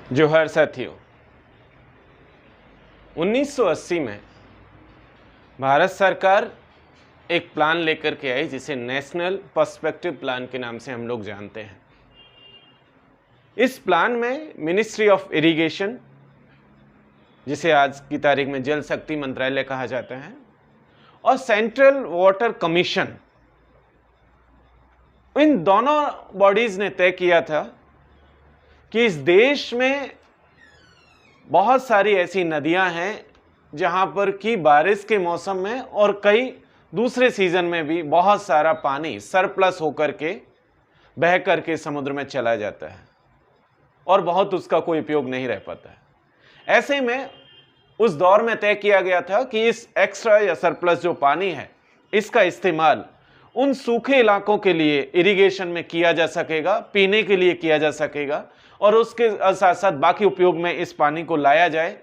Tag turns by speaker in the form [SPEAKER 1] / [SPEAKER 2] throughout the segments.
[SPEAKER 1] जोहार साथियों, 1980 में भारत सरकार एक प्लान लेकर के आई जिसे नेशनल पर्सपेक्टिव प्लान के नाम से हम लोग जानते हैं। इस प्लान में मिनिस्ट्री ऑफ इरिगेशन, जिसे आज की तारीख में जल शक्ति मंत्रालय कहा जाता है, और सेंट्रल वाटर कमीशन, इन दोनों बॉडीज ने तय किया था कि इस देश में बहुत सारी ऐसी नदियां हैं जहां पर कि बारिश के मौसम में और कई दूसरे सीजन में भी बहुत सारा पानी सरप्लस होकर के बह करके समुद्र में चला जाता है और बहुत उसका कोई उपयोग नहीं रह पाता है। ऐसे में उस दौर में तय किया गया था कि इस एक्स्ट्रा या सरप्लस जो पानी है, इसका इस्तेमाल उन सूखे इलाकों के लिए इरिगेशन में किया जा सकेगा, पीने के लिए किया जा सकेगा, और उसके साथ साथ बाकी उपयोग में इस पानी को लाया जाए।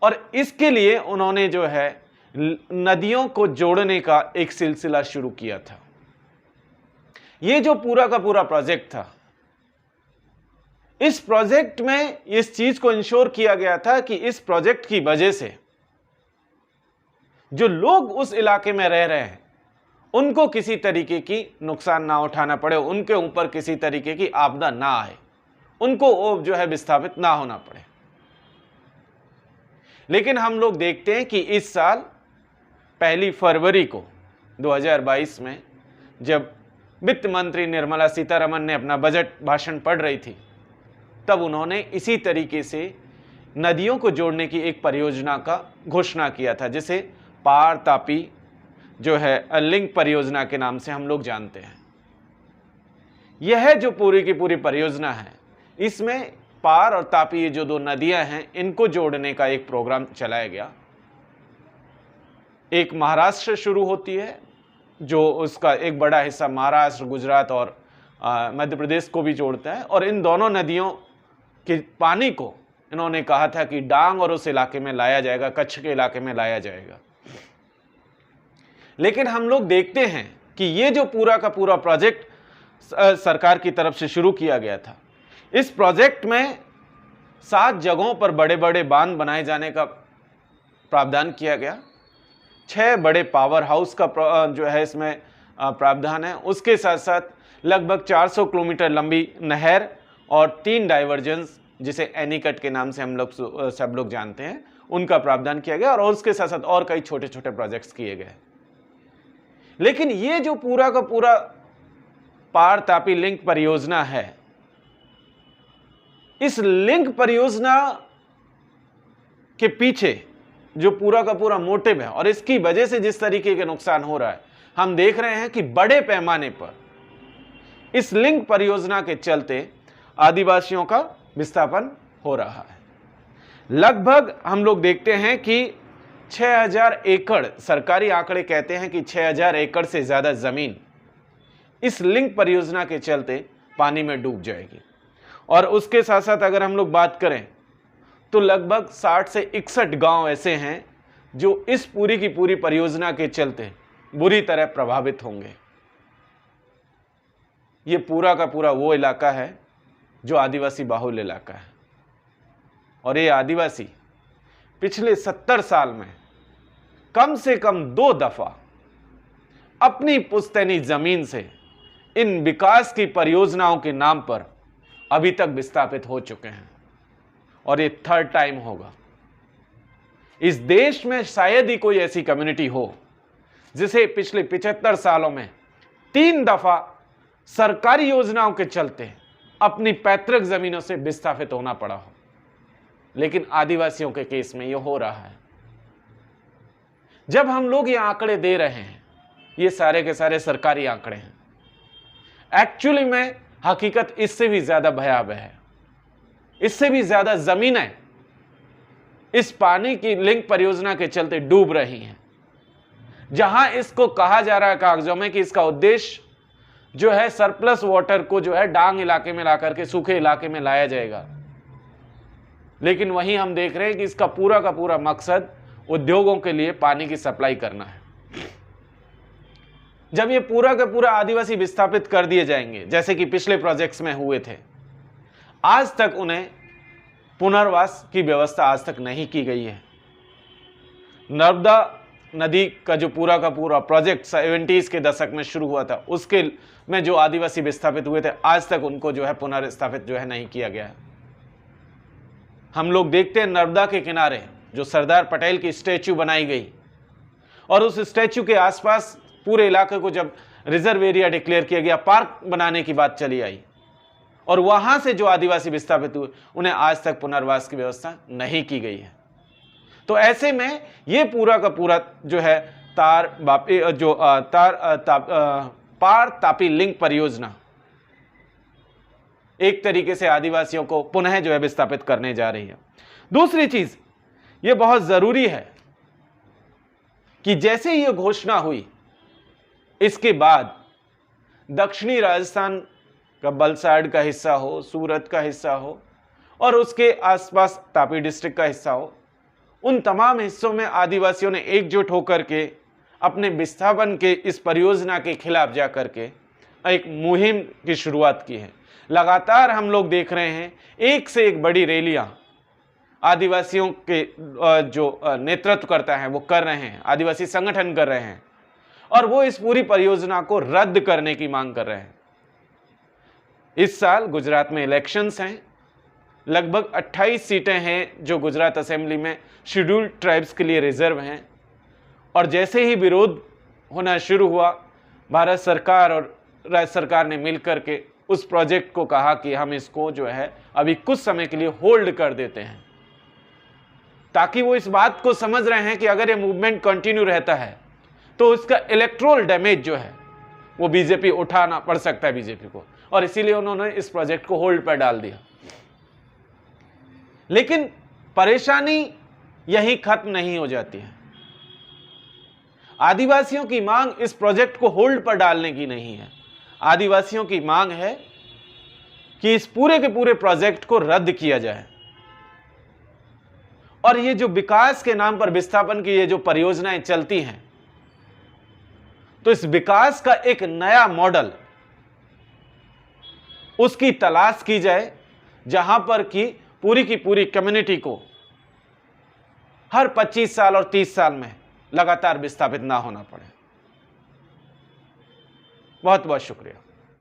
[SPEAKER 1] और इसके लिए उन्होंने जो है नदियों को जोड़ने का एक सिलसिला शुरू किया था। ये जो पूरा का पूरा प्रोजेक्ट था, इस प्रोजेक्ट में इस चीज को इंश्योर किया गया था कि इस प्रोजेक्ट की वजह से जो लोग उस इलाके में रह रहे हैं उनको किसी तरीके की नुकसान ना उठाना पड़े, उनके ऊपर किसी तरीके की आपदा ना आए, उनको जो है विस्थापित ना होना पड़े। लेकिन हम लोग देखते हैं कि इस साल 1 फरवरी को 2022 में जब वित्त मंत्री निर्मला सीतारमण ने अपना बजट भाषण पढ़ रही थी, तब उन्होंने इसी तरीके से नदियों को जोड़ने की एक परियोजना का घोषणा किया था, जिसे पार तापी जो है लिंक परियोजना के नाम से हम लोग जानते हैं। यह जो पूरी की पूरी परियोजना है, इसमें पार और तापी, ये जो दो नदियां हैं, इनको जोड़ने का एक प्रोग्राम चलाया गया। एक महाराष्ट्र शुरू होती है, जो उसका एक बड़ा हिस्सा महाराष्ट्र, गुजरात और मध्य प्रदेश को भी जोड़ता है, और इन दोनों नदियों के पानी को इन्होंने कहा था कि डांग और उस इलाके में लाया जाएगा, कच्छ के इलाके में लाया जाएगा। लेकिन हम लोग देखते हैं कि ये जो पूरा का पूरा प्रोजेक्ट सरकार की तरफ से शुरू किया गया था, इस प्रोजेक्ट में 7 जगहों पर बड़े बड़े बांध बनाए जाने का प्रावधान किया गया। 6 बड़े पावर हाउस का जो है इसमें प्रावधान है। उसके साथ साथ लगभग 400 किलोमीटर लंबी नहर और 3 डाइवर्जन्स, जिसे एनीकट के नाम से हम लोग सब लोग जानते हैं, उनका प्रावधान किया गया। और उसके साथ साथ और कई छोटे छोटे प्रोजेक्ट्स किए गए। लेकिन ये जो पूरा का पूरा पार तापी लिंक परियोजना है, इस लिंक परियोजना के पीछे जो पूरा का पूरा मोटिव है और इसकी वजह से जिस तरीके के नुकसान हो रहा है, हम देख रहे हैं कि बड़े पैमाने पर इस लिंक परियोजना के चलते आदिवासियों का विस्थापन हो रहा है। लगभग हम लोग देखते हैं कि 6000 एकड़, सरकारी आंकड़े कहते हैं कि 6000 एकड़ से ज्यादा जमीन इस लिंक परियोजना के चलते पानी में डूब जाएगी। और उसके साथ साथ अगर हम लोग बात करें तो लगभग 60 से 61 गांव ऐसे हैं जो इस पूरी की पूरी परियोजना के चलते बुरी तरह प्रभावित होंगे। ये पूरा का पूरा वो इलाका है जो आदिवासी बाहुल इलाका है, और ये आदिवासी पिछले 70 साल में कम से कम 2 दफा अपनी पुश्तैनी जमीन से इन विकास की परियोजनाओं के नाम पर अभी तक विस्थापित हो चुके हैं, और ये 3rd टाइम होगा। इस देश में शायद ही कोई ऐसी कम्युनिटी हो जिसे पिछले 75 सालों में 3 दफा सरकारी योजनाओं के चलते अपनी पैतृक जमीनों से विस्थापित होना पड़ा हो। लेकिन आदिवासियों के केस में यह हो रहा है। जब हम लोग ये आंकड़े दे रहे हैं, ये सारे के सारे सरकारी आंकड़े हैं। एक्चुअली में हकीकत इससे भी ज्यादा भयावह है। इससे भी ज्यादा जमीनें इस पानी की लिंक परियोजना के चलते डूब रही हैं। जहां इसको कहा जा रहा है कागजों में कि इसका उद्देश्य जो है सरप्लस वाटर को जो है डांग इलाके में लाकर के सूखे इलाके में लाया जाएगा, लेकिन वहीं हम देख रहे हैं कि इसका पूरा का पूरा मकसद उद्योगों के लिए पानी की सप्लाई करना है। जब ये पूरा का पूरा आदिवासी विस्थापित कर दिए जाएंगे, जैसे कि पिछले प्रोजेक्ट्स में हुए थे, आज तक उन्हें पुनर्वास की व्यवस्था आज तक नहीं की गई है। नर्मदा नदी का जो पूरा का पूरा प्रोजेक्ट 70s के दशक में शुरू हुआ था, उसके में जो आदिवासी विस्थापित हुए थे, आज तक उनको जो है पुनर्स्थापित जो है नहीं किया गया है। हम लोग देखते हैं नर्मदा के किनारे जो सरदार पटेल की स्टैच्यू बनाई गई, और उस स्टैच्यू के आसपास पूरे इलाके को जब रिजर्व एरिया डिक्लेयर किया गया, पार्क बनाने की बात चली आई, और वहां से जो आदिवासी विस्थापित हुए उन्हें आज तक पुनर्वास की व्यवस्था नहीं की गई है। तो ऐसे में ये पूरा का पूरा जो है पार तापी लिंक परियोजना एक तरीके से आदिवासियों को पुनः जो है विस्थापित करने जा रही है। दूसरी चीज ये बहुत जरूरी है कि जैसे ये घोषणा हुई, इसके बाद दक्षिणी राजस्थान का बलसाड़ का हिस्सा हो, सूरत का हिस्सा हो, और उसके आसपास तापी डिस्ट्रिक्ट का हिस्सा हो, उन तमाम हिस्सों में आदिवासियों ने एकजुट होकर के अपने विस्थापन के इस परियोजना के खिलाफ जाकर के एक मुहिम की शुरुआत की है। लगातार हम लोग देख रहे हैं एक से एक बड़ी रैलियां आदिवासियों के जो नेतृत्व करता है वो कर रहे हैं, आदिवासी संगठन कर रहे हैं, और वो इस पूरी परियोजना को रद्द करने की मांग कर रहे हैं। इस साल गुजरात में इलेक्शंस हैं, लगभग 28 सीटें हैं जो गुजरात असेंबली में शेड्यूल्ड ट्राइब्स के लिए रिजर्व हैं, और जैसे ही विरोध होना शुरू हुआ, भारत सरकार और राज्य सरकार ने मिलकर के उस प्रोजेक्ट को कहा कि हम इसको जो है अभी कुछ समय के लिए होल्ड कर देते हैं, ताकि वो इस बात को समझ रहे हैं कि अगर ये मूवमेंट कंटिन्यू रहता है तो उसका इलेक्ट्रोल डैमेज जो है वो बीजेपी उठाना पड़ सकता है बीजेपी को, और इसीलिए उन्होंने इस प्रोजेक्ट को होल्ड पर डाल दिया। लेकिन परेशानी यहीं खत्म नहीं हो जाती है। आदिवासियों की मांग इस प्रोजेक्ट को होल्ड पर डालने की नहीं है। आदिवासियों की मांग है कि इस पूरे के पूरे प्रोजेक्ट को रद्द किया जाए, और ये जो विकास के नाम पर विस्थापन की ये जो परियोजनाएं चलती हैं, तो इस विकास का एक नया मॉडल उसकी तलाश की जाए, जहां पर कि पूरी की पूरी कम्युनिटी को हर 25 साल और 30 साल में लगातार विस्थापित ना होना पड़े। बहुत बहुत शुक्रिया।